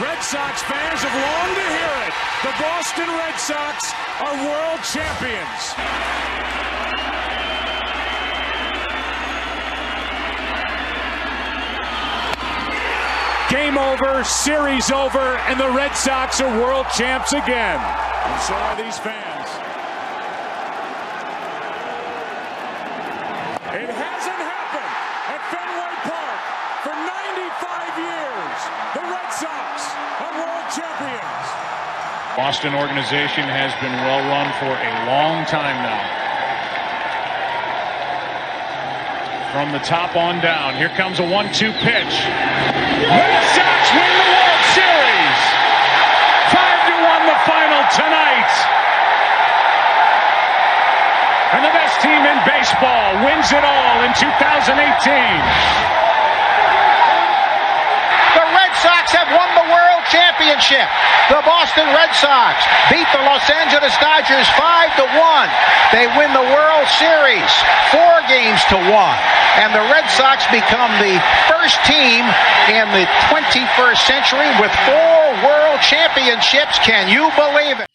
Red Sox fans have longed to hear it. The Boston Red Sox are world champions. Game over, series over, and the Red Sox are world champs again. And so are these fans. It hasn't happened at Fenway Park for 95 years. The Red Sox are world champions. Boston organization has been well run for a long time now. From the top on down, here comes a 1-2 pitch. Red Sox win the World Series. 5-1 the final tonight. And the best team in baseball wins it all in 2018. Sox have won the World Championship. The Boston Red Sox beat the Los Angeles Dodgers 5-1. They win the World Series 4-1. And the Red Sox become the first team in the 21st century with 4 World Championships. Can you believe it?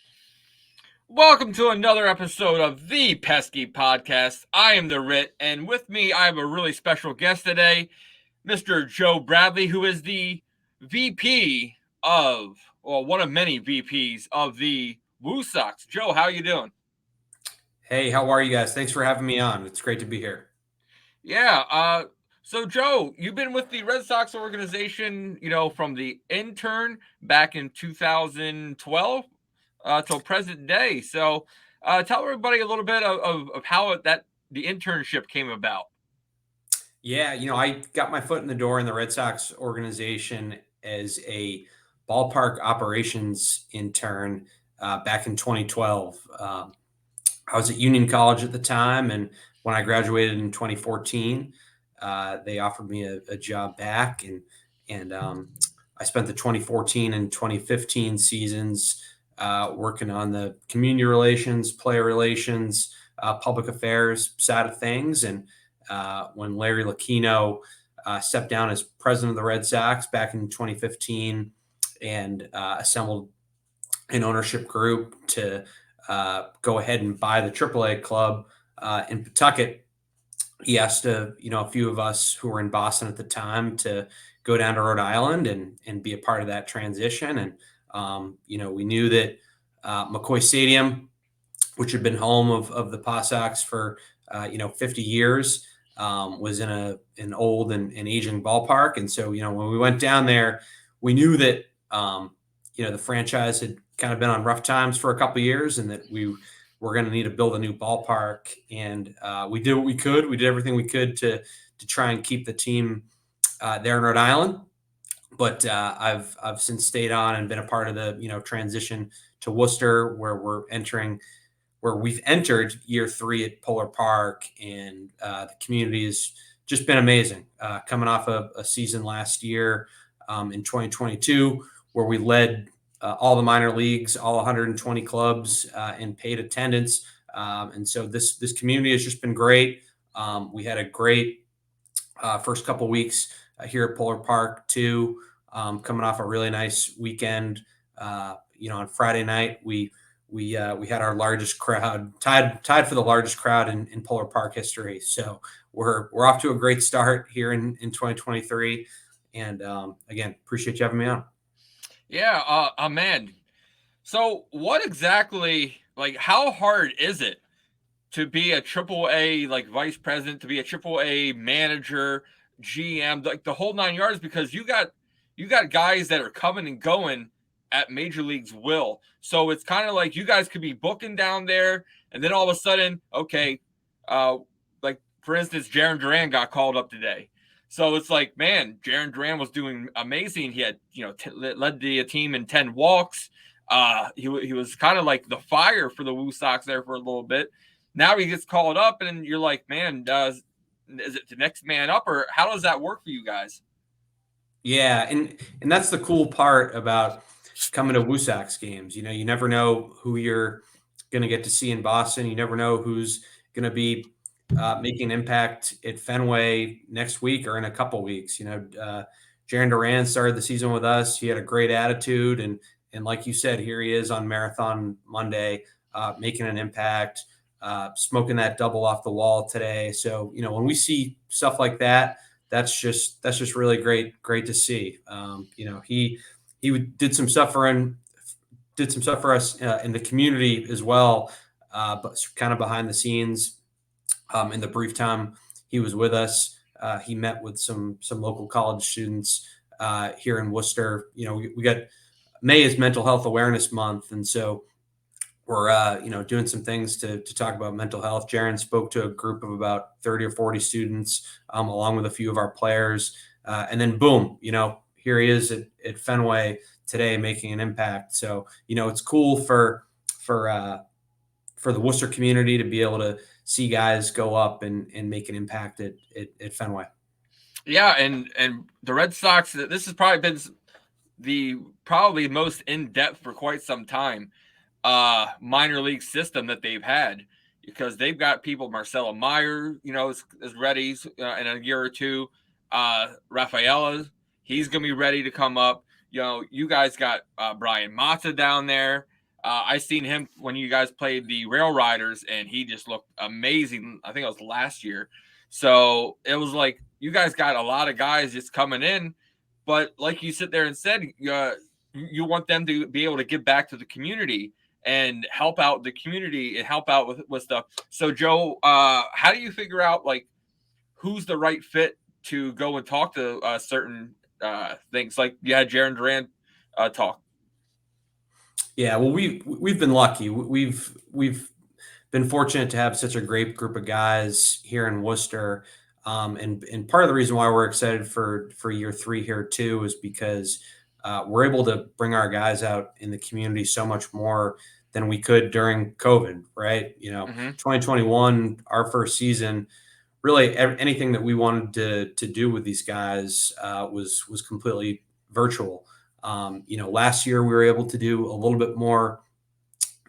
Welcome to another episode of the Pesky Podcast. I am the Ritt, and with me I have a really special guest today, Mr. Joe Bradlee, who is the VP of, well, one of many VPs of the WooSox. Joe, how are you doing? Hey, how are you guys? Thanks for having me on. It's great to be here. Yeah. So Joe, you've been with the Red Sox organization, from the intern back in 2012 till present day. So tell everybody a little bit of how the internship came about. Yeah, I got my foot in the door in the Red Sox organization as a ballpark operations intern back in 2012. I was at Union College at the time, and when I graduated in 2014, they offered me a job back, and I spent the 2014 and 2015 seasons working on the community relations, player relations, public affairs side of things, and when Larry Lucchino stepped down as president of the Red Sox back in 2015 and assembled an ownership group to go ahead and buy the AAA club in Pawtucket, he asked a few of us who were in Boston at the time to go down to Rhode Island and be a part of that transition. And, we knew that McCoy Stadium, which had been home of the Paw Sox for 50 years, was in an old and aging ballpark. And so, when we went down there, we knew that, the franchise had kind of been on rough times for a couple of years and that we were going to need to build a new ballpark. And we did what we could. We did everything we could to try and keep the team there in Rhode Island. But I've since stayed on and been a part of the, transition to Worcester, where we've entered year 3 at Polar Park, and the community has just been amazing. Coming off a season last year in 2022, where we led all the minor leagues, all 120 clubs in paid attendance. And so this community has just been great. We had a great first couple of weeks here at Polar Park too, coming off a really nice weekend. On Friday night, we had our largest crowd, tied for the largest crowd in Polar Park history. So we're off to a great start here in 2023. And again, appreciate you having me on. Yeah, man. So what exactly, how hard is it to be a AAA vice president, to be a AAA manager, GM, the whole 9 yards? Because you got guys that are coming and going at major leagues will. So it's kind of like you guys could be booking down there, and then all of a sudden, okay, for instance, Jarren Duran got called up today. So it's like, man, Jarren Duran was doing amazing. He had, led the team in 10 walks. He was kind of like the fire for the WooSox there for a little bit. Now he gets called up, and you're like, man, is it the next man up, or how does that work for you guys? Yeah, and that's the cool part about coming to WooSox games. You never know who you're going to get to see in Boston. You never know who's going to be making an impact at Fenway next week or in a couple weeks. Jaron Duran started the season with us. He had a great attitude, and like you said, here he is on Marathon Monday, making an impact, smoking that double off the wall today. So, when we see stuff like that, that's just really great to see. He did some stuff for us in the community as well, but kind of behind the scenes. In the brief time he was with us, he met with some local college students here in Worcester. We got May is Mental Health Awareness Month, and so we're doing some things to talk about mental health. Jaron spoke to a group of about 30 or 40 students, along with a few of our players, and then boom, here he is at Fenway today making an impact. So it's cool for the Worcester community to be able to see guys go up and make an impact at Fenway. Yeah, and the Red Sox, this has probably been the most in-depth for quite some time minor league system that they've had, because they've got people, Marcelo Meyer, is ready in a year or two. Rafaela, he's going to be ready to come up. You guys got Brian Mata down there. I seen him when you guys played the Rail Riders, and he just looked amazing. I think it was last year. So it was like you guys got a lot of guys just coming in, but like you sit there and said, you want them to be able to give back to the community and help out the community and help out with stuff. So Joe, how do you figure out like who's the right fit to go and talk to certain things? Like you had Jaron Duran talk. Yeah, well, we've been lucky. We've been fortunate to have such a great group of guys here in Worcester, and part of the reason why we're excited for year 3 here too is because we're able to bring our guys out in the community so much more than we could during COVID. Right? 2021, our first season, really anything that we wanted to do with these guys was completely virtual. Last year we were able to do a little bit more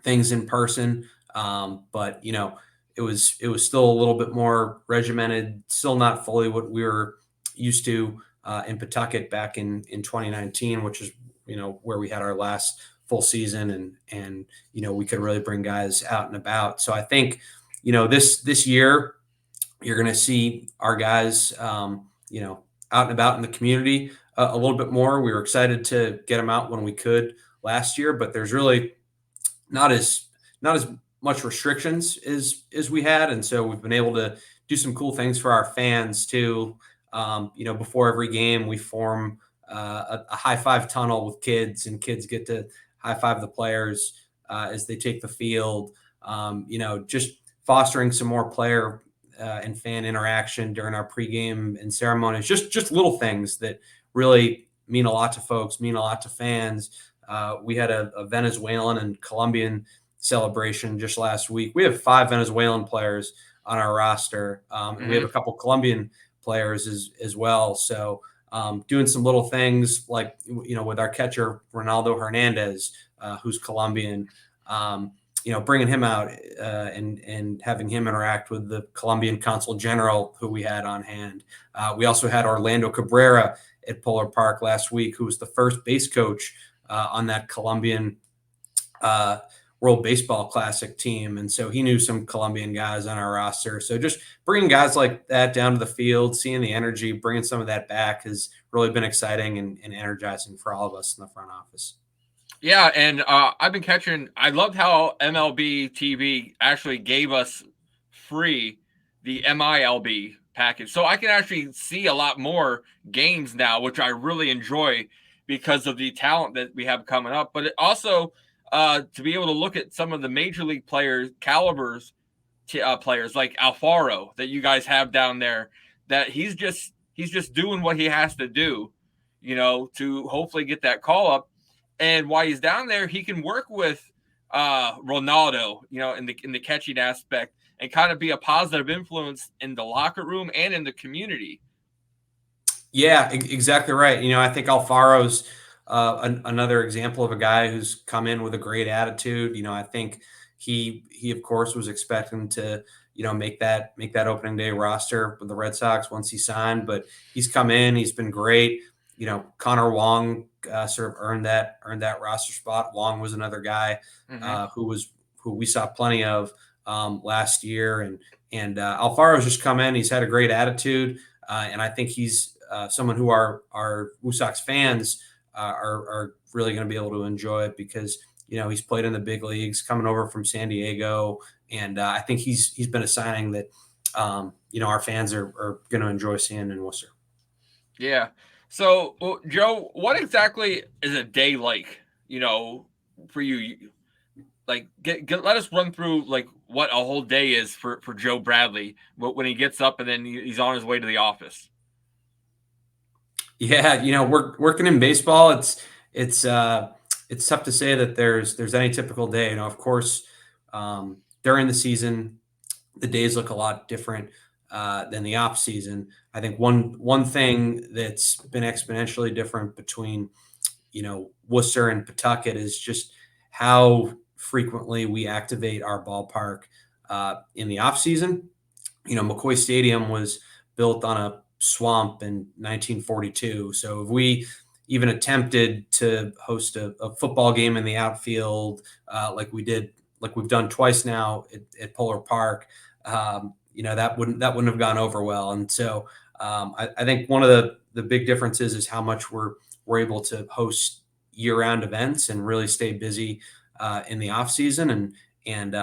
things in person, but it was still a little bit more regimented, still not fully what we were used to in Pawtucket back in 2019, which is where we had our last full season, and we could really bring guys out and about. So I think this year you're going to see our guys out and about in the community a little bit more. We were excited to get them out when we could last year, but there's really not as much restrictions as we had. And so we've been able to do some cool things for our fans too. Before every game, we form a high five tunnel with kids, and kids get to high five the players as they take the field. Just fostering some more player and fan interaction during our pregame and ceremonies, just little things that really mean a lot to folks, mean a lot to fans. We had a Venezuelan and Colombian celebration just last week. We have 5 Venezuelan players on our roster, and we have a couple Colombian players as well. So doing some little things like, with our catcher, Ronaldo Hernandez, who's Colombian, bringing him out and having him interact with the Colombian Consul General who we had on hand. We also had Orlando Cabrera at Polar Park last week, who was the first base coach on that Colombian World Baseball Classic team. And so he knew some Colombian guys on our roster. So just bringing guys like that down to the field, seeing the energy, bringing some of that back has really been exciting and energizing for all of us in the front office. Yeah, and I've been catching – I loved how MLB TV actually gave us free the MILB package. So I can actually see a lot more games now, which I really enjoy because of the talent that we have coming up. But it also to be able to look at some of the major league players, calibers players like Alfaro that you guys have down there, that he's just doing what he has to do, to hopefully get that call up. And while he's down there, he can work with Ronaldo, in the catching aspect, and kind of be a positive influence in the locker room and in the community. Yeah, exactly right. I think Alfaro's another example of a guy who's come in with a great attitude. I think he of course was expecting to make that opening day roster with the Red Sox once he signed, but he's come in, he's been great. Connor Wong sort of earned that roster spot. Wong was another guy who we saw plenty of last year, and Alfaro's just come in. He's had a great attitude, and I think he's someone who our WooSox fans are really going to be able to enjoy it because he's played in the big leagues, coming over from San Diego, and I think he's been a signing that our fans are going to enjoy seeing in Worcester. Yeah. So, Joe, what exactly is a day like? For you, like let us run through like what a whole day is for Joe Bradlee when he gets up and then he's on his way to the office. Yeah, working in baseball, it's tough to say that there's any typical day. Of course, during the season, the days look a lot different than the off season. I think one thing that's been exponentially different between Worcester and Pawtucket is just how frequently we activate our ballpark in the off season. McCoy Stadium was built on a swamp in 1942. So if we even attempted to host a football game in the outfield, like we've done twice now at Polar Park, that wouldn't have gone over well. And so I think one of the big differences is how much we're able to host year-round events and really stay busy in the off season. And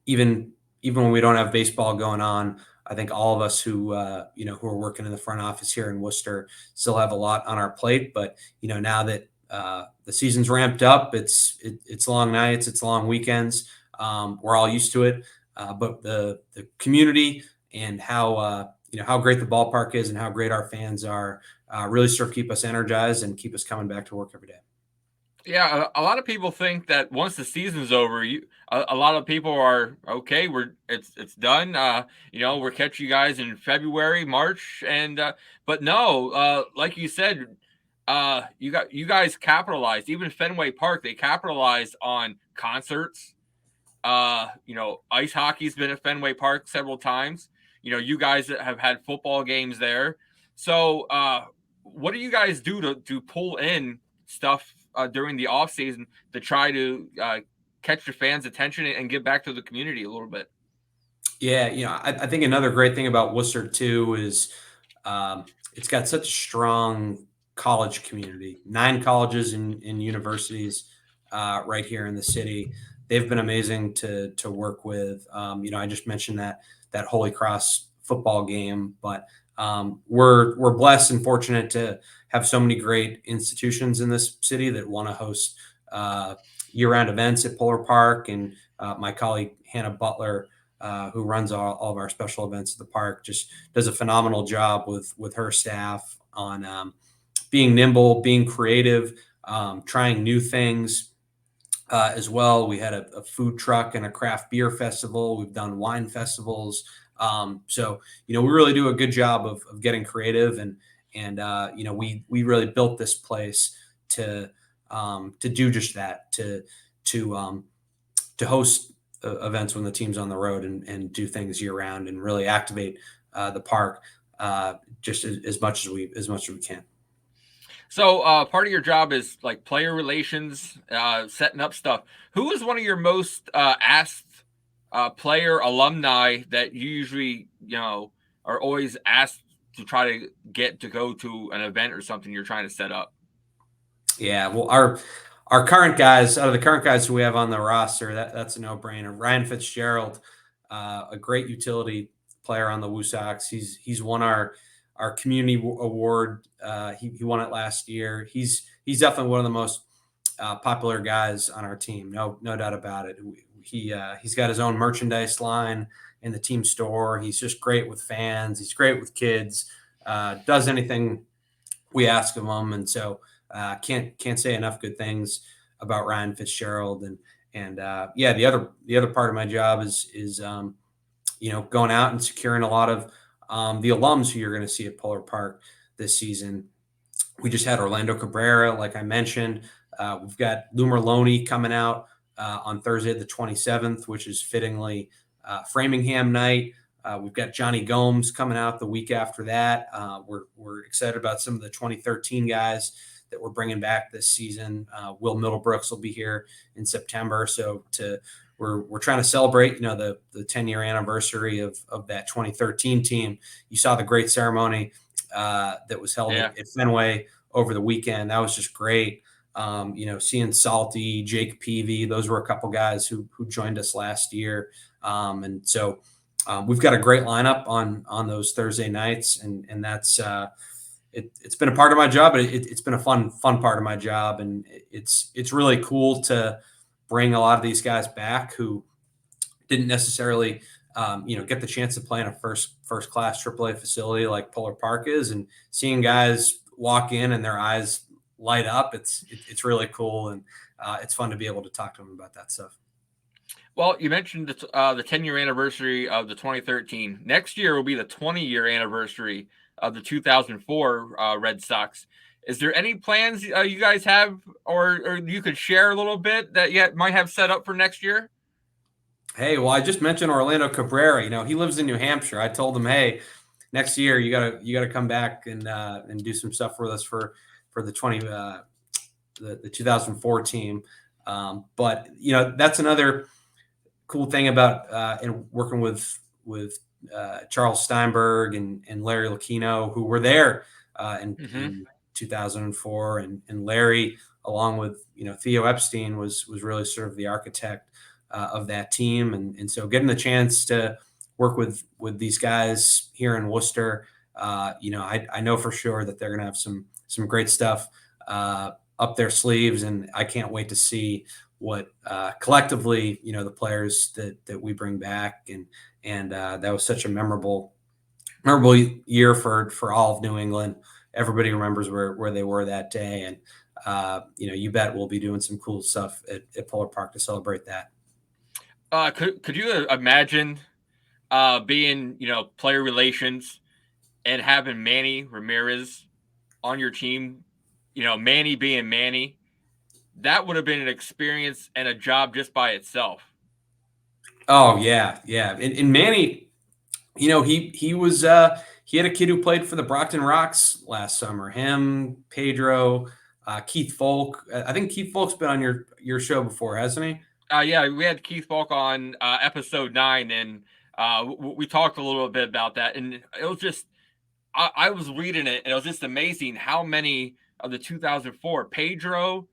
even when we don't have baseball going on, I think all of us who are working in the front office here in Worcester still have a lot on our plate. But now that the season's ramped up, it's long nights, it's long weekends. We're all used to it. But the community and how great the ballpark is and how great our fans are really sort of keep us energized and keep us coming back to work every day. Yeah, a lot of people think that once the season's over, a lot of people are okay. It's done. We're catching you guys in February, March, and but no, like you said, you guys capitalized. Even Fenway Park, they capitalized on concerts. Ice hockey's been at Fenway Park several times. You guys have had football games there. So, what do you guys do to pull in stuff during the off season to try to catch the fans' attention and get back to the community a little bit? Yeah, I think another great thing about Worcester too is it's got such a strong college community. 9 colleges and universities right here in the city. They've been amazing to work with. I just mentioned that Holy Cross football game, but we're blessed and fortunate to have so many great institutions in this city that want to host year-round events at Polar Park. And my colleague Hannah Butler, who runs all of our special events at the park, just does a phenomenal job with her staff on being nimble, being creative, trying new things. As well, we had a food truck and a craft beer festival. We've done wine festivals. So we really do a good job of getting creative, and we really built this place to do just that, to host events when the team's on the road and do things year round and really activate the park just as much as we can. So part of your job is like player relations, setting up stuff. Who is one of your most asked player alumni that you usually, are always asked to try to get to go to an event or something you're trying to set up? Yeah, well, our current guys, out of the current guys who we have on the roster, that's a no-brainer. Ryan Fitzgerald, a great utility player on the WooSox. He's won our community award. He won it last year. He's definitely one of the most popular guys on our team. No doubt about it. He's got his own merchandise line in the team store. He's just great with fans. He's great with kids. Does anything we ask of him, and so can't say enough good things about Ryan Fitzgerald. And the other part of my job is going out and securing a lot of the alums who you're going to see at Polar Park this season. We just had Orlando Cabrera, like I mentioned. We've got Lou Merloni coming out on Thursday, the 27th, which is fittingly Framingham night. We've got Johnny Gomes coming out the week after that. We're excited about some of the 2013 guys that we're bringing back this season. Will Middlebrooks will be here in September. So we're trying to celebrate, the 10-year anniversary of that 2013 team. You saw the great ceremony that was held at Fenway over the weekend. That was just great. Seeing Salty, Jake Peavy, those were a couple guys who joined us last year. And so we've got a great lineup on those Thursday nights, and that's it's been a part of my job, but it's been a fun part of my job, and it's really cool to bring a lot of these guys back who didn't necessarily get the chance to play in a first class AAA facility like Polar Park is, and seeing guys walk in and their eyes light up. It's really cool, and it's fun to be able to talk to them about that stuff. Well, you mentioned the 10-year anniversary of the 2013. Next year will be the 20-year anniversary of the 2004 Red Sox. Is there any plans you guys have, or you could share a little bit that you might have set up for next year? Hey, well, I just mentioned Orlando Cabrera. He lives in New Hampshire. I told him, hey, next year you gotta come back and do some stuff with us for the 2004 team. But that's another cool thing about in working with Charles Steinberg and Larry Lucchino, who were there in 2004, and Larry, along with Theo Epstein, was really sort of the architect of that team, and so getting the chance to work with these guys here in Worcester, I know for sure that they're going to have some great stuff up their sleeves, and I can't wait to see what collectively the players that we bring back, and that was such a memorable year for all of New England. Everybody remembers where they were that day, and you bet we'll be doing some cool stuff at Polar Park to celebrate that. Could you imagine being player relations and having Manny Ramirez on your team? Manny being Manny, that would have been an experience and a job just by itself. Oh yeah. And Manny, he was he had a kid who played for the Brockton Rocks last summer. Him, Pedro, Keith Folk. I think Keith Folk's been on your show before, hasn't he? Yeah, we had Keith Folk on episode 9, and we talked a little bit about that. And it was just, I was reading it, and it was just amazing how many of the 2004 Pedro,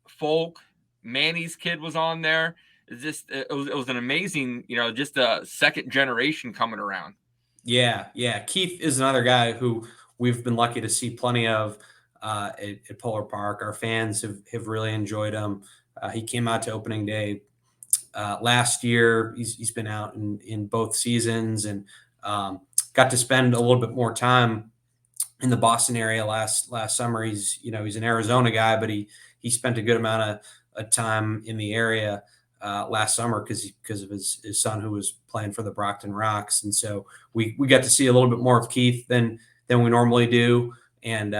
Folk, Manny's kid was on there. It was an amazing, just a second generation coming around. Yeah. Keith is another guy who we've been lucky to see plenty of at Polar Park. Our fans have really enjoyed him. He came out to opening day last year. He's been out in both seasons, and got to spend a little bit more time in the Boston area last summer. He's an Arizona guy, but he spent a good amount of time in the area last summer because of his son, who was playing for the Brockton Rocks, and so we got to see a little bit more of Keith than we normally do, and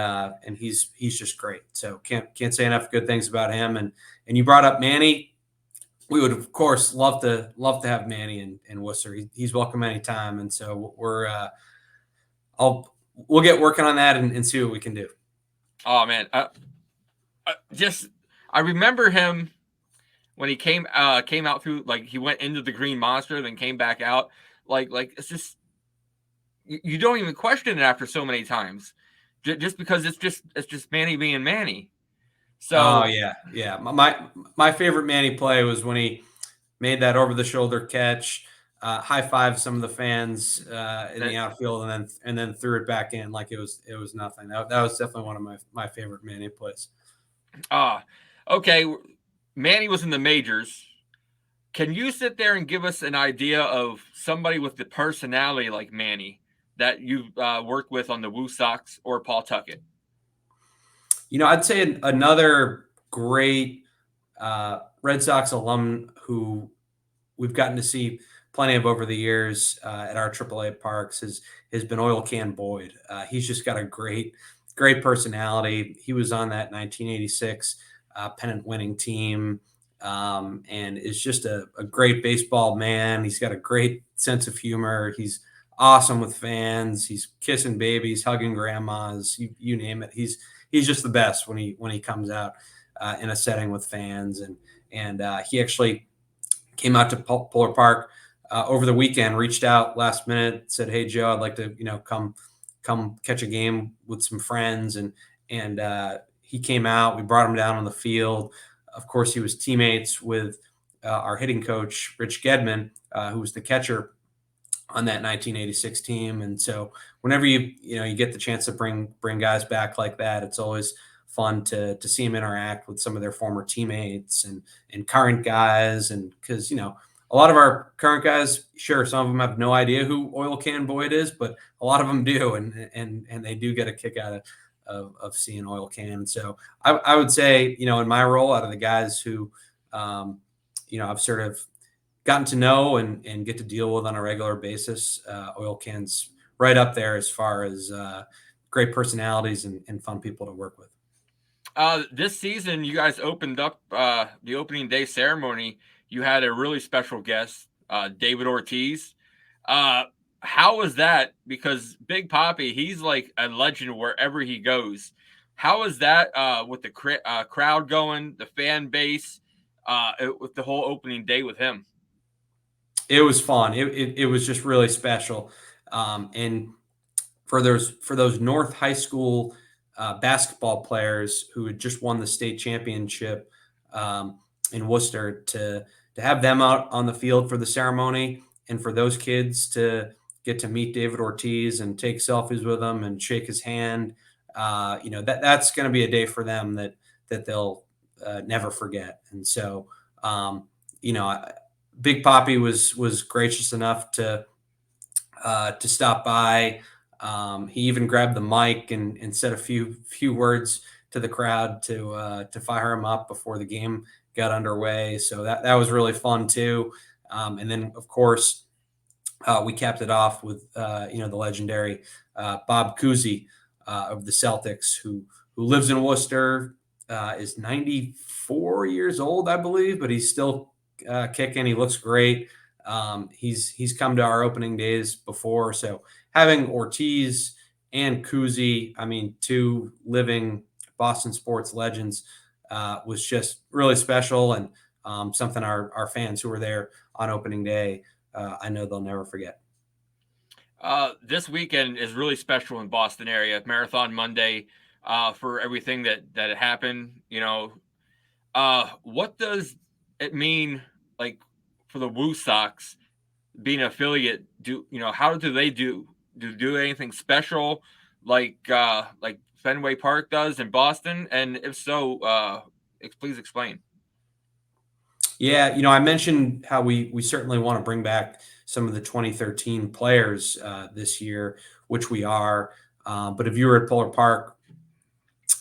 he's just great. So can't say enough good things about him. And you brought up Manny. We would of course love to have Manny in Worcester. He's welcome anytime, and so we'll get working on that and see what we can do. Oh man, I remember him when he came out through, like, he went into the Green Monster, then came back out. Like it's just, you don't even question it after so many times, just because it's just Manny being Manny. So oh yeah. My favorite Manny play was when he made that over the shoulder catch, high five some of the fans in the outfield, and then threw it back in like it was nothing. That was definitely one of my favorite Manny plays. Okay. Manny was in the majors. Can you sit there and give us an idea of somebody with the personality like Manny that you've worked with on the WooSox or Pawtucket? I'd say another great Red Sox alum who we've gotten to see plenty of over the years at our AAA parks has been Oil Can Boyd. He's just got a great personality. He was on that 1986 pennant winning team. and is just a great baseball man. He's got a great sense of humor. He's awesome with fans. He's kissing babies, hugging grandmas, you name it. He's just the best when he comes out in a setting with fans. And he actually came out to Polar Park over the weekend, reached out last minute, said, "Hey Joe, I'd like to come catch a game with some friends." And he came out. We brought him down on the field. Of course, he was teammates with our hitting coach, Rich Gedman, who was the catcher on that 1986 team. And so whenever you get the chance to bring guys back like that, it's always fun to see them interact with some of their former teammates and current guys. And because, a lot of our current guys, sure, some of them have no idea who Oil Can Boyd is, but a lot of them do. And they do get a kick out of seeing Oil Can. So I would say, in my role, out of the guys who, I've sort of gotten to know and get to deal with on a regular basis, Oil Can's right up there as far as great personalities and fun people to work with. This season, you guys opened up the opening day ceremony. You had a really special guest, David Ortiz. How was that? Because Big Papi, he's like a legend wherever he goes. How is that with the crowd going, the fan base, with the whole opening day with him? It was fun. It was just really special. And for those North High School basketball players who had just won the state championship in Worcester, to have them out on the field for the ceremony, and for those kids to get to meet David Ortiz and take selfies with him and shake his hand, that's going to be a day for them that they'll never forget. And so, Big Papi was gracious enough to stop by. He even grabbed the mic and said a few words to the crowd to fire him up before the game got underway. So that was really fun too. And then of course we capped it off with the legendary Bob Cousy of the Celtics, who lives in Worcester, is 94 years old, I believe, but he's still kicking. He looks great. He's come to our opening days before, so having Ortiz and Cousy, two living Boston sports legends, was just really special, and something our fans who were there on opening day, I know they'll never forget. This weekend is really special in Boston area. Marathon Monday, for everything that happened. What does it mean, like, for the WooSox being an affiliate? How do they do anything special like Fenway Park does in Boston? And if so, please explain. Yeah, I mentioned how we certainly want to bring back some of the 2013 players this year, which we are. But if you were at Polar Park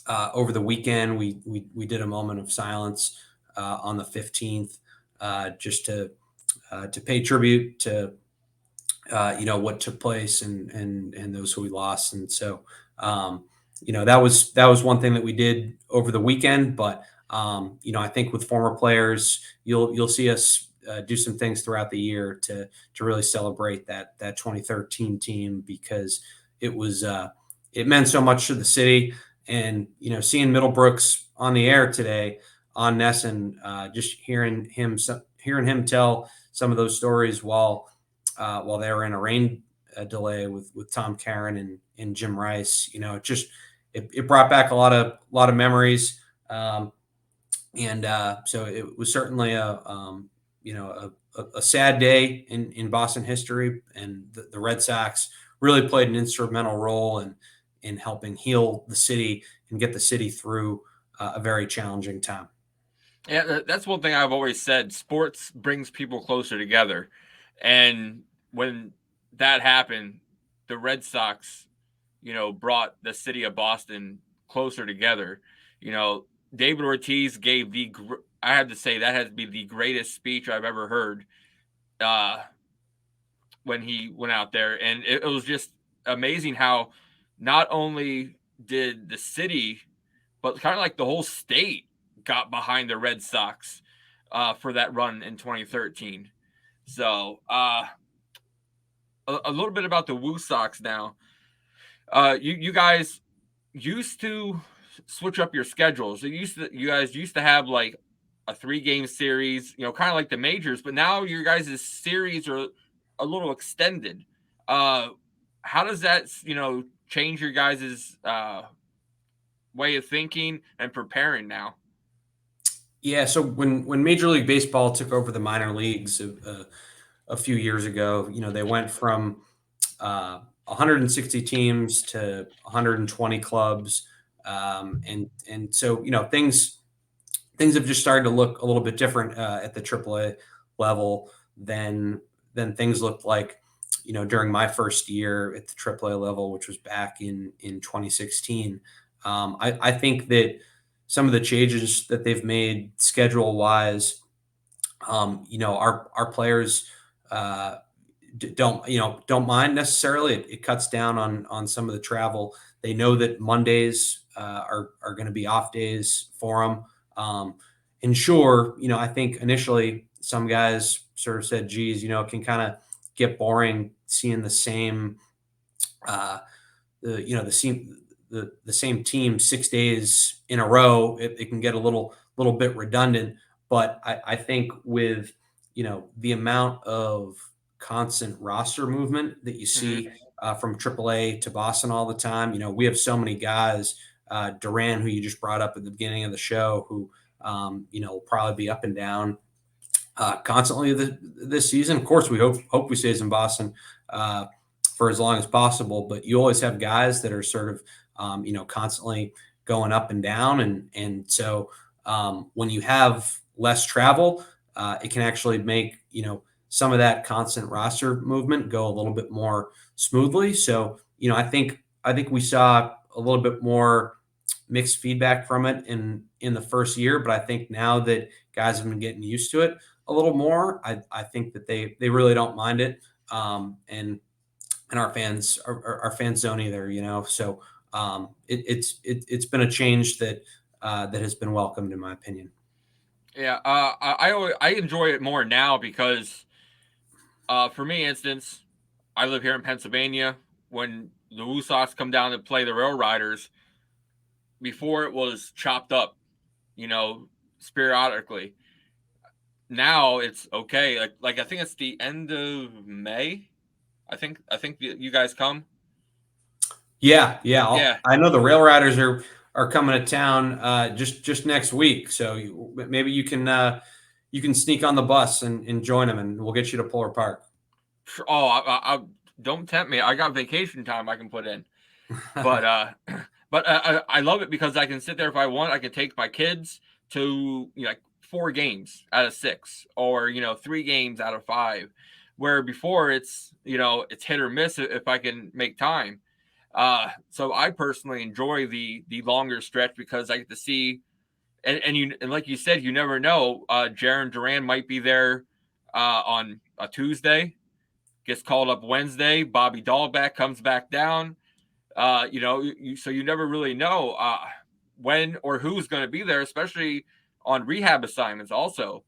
over the weekend, we did a moment of silence on the 15th, just to pay tribute to what took place and those who we lost. And so that was one thing that we did over the weekend. But I think with former players, you'll see us do some things throughout the year to really celebrate that 2013 team, because it meant so much to the city. And seeing Middlebrooks on the air today on Nesson, just hearing him tell some of those stories while they were in a rain delay with Tom Caron and Jim Rice, it brought back a lot of memories. So it was certainly a sad day in Boston history, and the Red Sox really played an instrumental role in helping heal the city and get the city through a very challenging time. Yeah, that's one thing I've always said. Sports brings people closer together. And when that happened, the Red Sox, brought the city of Boston closer together. David Ortiz gave I have to say that has to be the greatest speech I've ever heard when he went out there. And it was just amazing how not only did the city, but kind of like the whole state got behind the Red Sox for that run in 2013. So a little bit about the WooSox now. You guys used to switch up your schedules. You guys used to have like a 3-game series, kind of like the majors, but now your guys' series are a little extended. How does that, change your guys' way of thinking and preparing now? Yeah, so when Major League Baseball took over the minor leagues a few years ago, they went from 160 teams to 120 clubs, and so things have just started to look a little bit different at the AAA level than things looked like during my first year at the AAA level, which was back in 2016. I think that some of the changes that they've made schedule wise, our players don't mind necessarily. It cuts down on some of the travel. They know that Mondays are going to be off days for them. And sure, I think initially some guys sort of said, geez, it can kind of get boring seeing the same, the same team 6 days in a row. It can get a little bit redundant, but I think with, the amount of constant roster movement that you see from AAA to Boston all the time, we have so many guys, Duran, who you just brought up at the beginning of the show, who, will probably be up and down constantly this season. Of course, we hope we stays in Boston for as long as possible, but you always have guys that are sort of, constantly going up and down. And so when you have less travel, it can actually make, some of that constant roster movement go a little bit more smoothly. So, I think we saw a little bit more mixed feedback from it in the first year, but I think now that guys have been getting used to it a little more, I think that they really don't mind it. And our fans don't either, so it's been a change that has been welcomed in my opinion. Yeah. I enjoy it more now because for me, instance, I live here in Pennsylvania. When the WooSox come down to play the Rail Riders, before it was chopped up, periodically. Now it's okay. Like I think it's the end of May. I think you guys come. Yeah. Yeah. I know the Rail Riders are coming to town just next week, so maybe you can sneak on the bus and join them, and we'll get you to Polar Park. Oh, I don't tempt me. I got vacation time I can put in, but I love it because I can sit there if I want. I can take my kids to like 4 games out of 6, or 3 games out of 5, where before it's it's hit or miss if I can make time. So I personally enjoy the longer stretch because I get to see, and like you said, you never know. Jaron Duran might be there on a Tuesday, gets called up Wednesday. Bobby Dahlbeck comes back down. So you never really know when or who's going to be there, especially on rehab assignments. Also,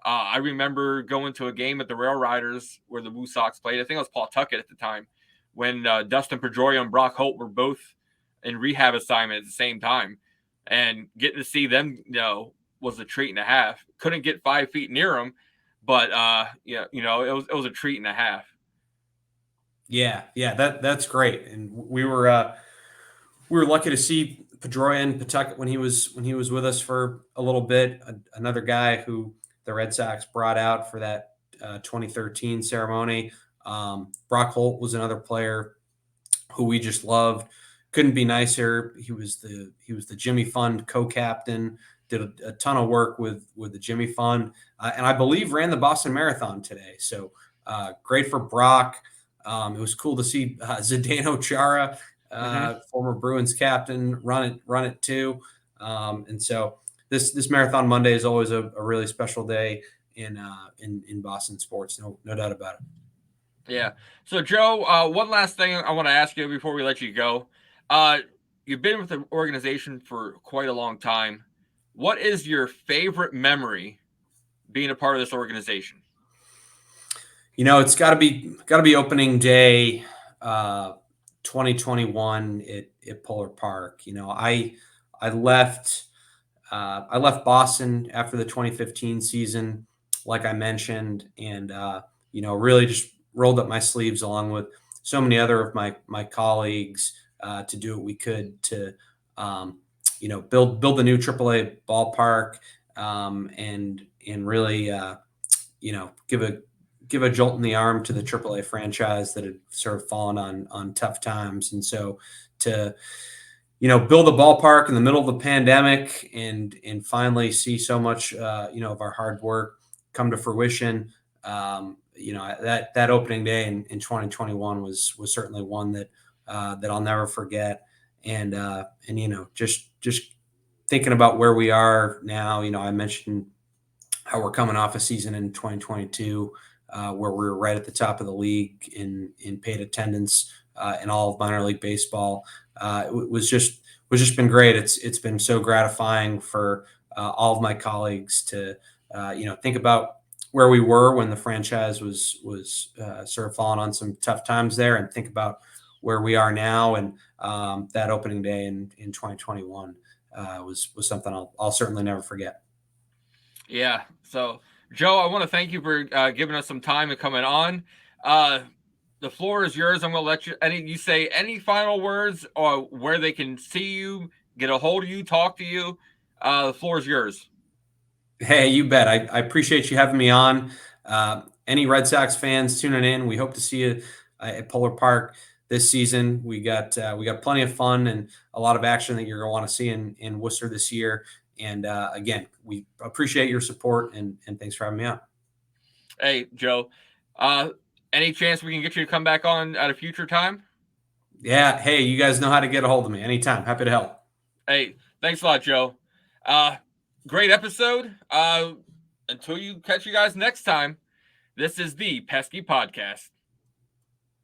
I remember going to a game at the Rail Riders where the WooSox played. I think it was Pawtucket at the time, when Dustin Pedroia and Brock Holt were both in rehab assignment at the same time, and getting to see them, was a treat and a half. Couldn't get 5 feet near them, but it was a treat and a half. Yeah, that's great, and we were lucky to see Pedroia in Pawtucket when he was with us for a little bit. Another guy who the Red Sox brought out for that 2013 ceremony. Brock Holt was another player who we just loved. Couldn't be nicer. He was the Jimmy Fund co-captain. Did a ton of work with the Jimmy Fund, and I believe ran the Boston Marathon today. So great for Brock. It was cool to see Zdeno Chara, former Bruins captain, run it too. And so this Marathon Monday is always a really special day in Boston sports. No doubt about it. Yeah. So Joe, one last thing I want to ask you before we let you go. You've been with the organization for quite a long time. What is your favorite memory being a part of this organization? It's got to be opening day 2021 at Polar Park. I left Boston after the 2015 season, like I mentioned, and really just rolled up my sleeves along with so many other of my colleagues to do what we could to build the new AAA ballpark, and really give a jolt in the arm to the AAA franchise that had sort of fallen on tough times. And so to build a ballpark in the middle of the pandemic and finally see so much of our hard work come to fruition, that opening day in 2021 was certainly one that I'll never forget. And just thinking about where we are now, I mentioned how we're coming off a season in 2022 where we were right at the top of the league in paid attendance in all of minor league baseball. It was just been great. It's been so gratifying for all of my colleagues to think about where we were when the franchise was sort of falling on some tough times there, and think about where we are now. And that opening day in 2021 was something I'll certainly never forget. Yeah. So, Joe, I want to thank you for giving us some time and coming on. The floor is yours. I'm going to let you say any final words or where they can see you, get a hold of you, talk to you. The floor is yours. Hey, you bet. I appreciate you having me on. Any Red Sox fans tuning in, we hope to see you at Polar Park this season. We got plenty of fun and a lot of action that you're going to want to see in Worcester this year. And again, we appreciate your support and thanks for having me on. Hey, Joe, any chance we can get you to come back on at a future time? Yeah. Hey, you guys know how to get a hold of me anytime. Happy to help. Hey, thanks a lot, Joe. Great episode. Until you catch you guys next time, this is the Pesky Podcast.